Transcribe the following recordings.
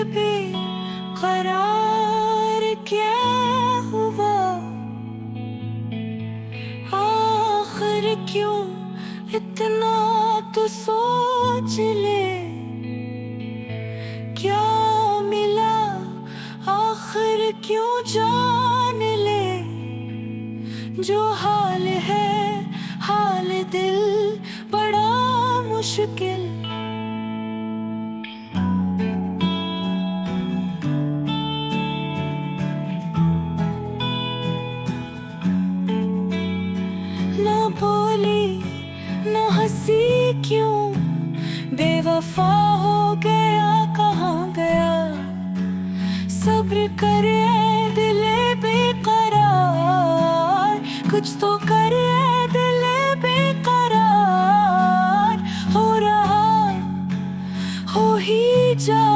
बेकरार क्या हुआ, आखिर क्यों इतना तो सोच ले। क्या मिला आखिर क्यों जान ले, जो हाल है हाल दिल बड़ा मुश्किल। ना बोली ना हंसी क्यों, बेवफा हो गया कहाँ गया। सब्र करे दिले बेकरार, कुछ तो करे दिले बेकरार। हो रहा हो ही जा,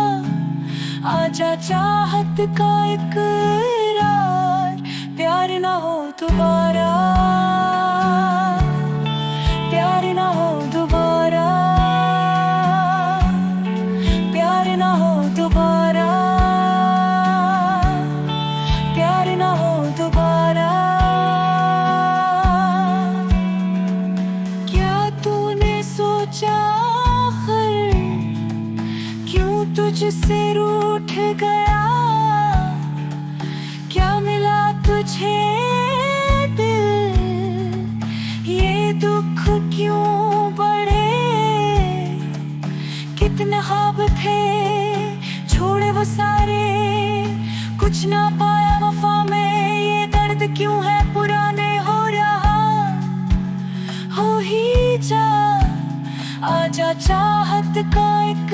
आजा चाहत का इकरार। प्यार ना हो दोबारा, प्यार ना हो दोबारा, प्यार ना हो दोबारा, प्यार ना हो दोबारा। क्या तूने सोचा आखिर क्यों तुझसे रूठ गया। क्या मिला तुझे दिल, ये दुख क्यों बढ़े। कितने ख्वाब थे छोड़े वो सारे, कुछ ना पाया वफा में। ये दर्द क्यों है पुराने हो रहा, हो ही जा, आजा चाहत का एक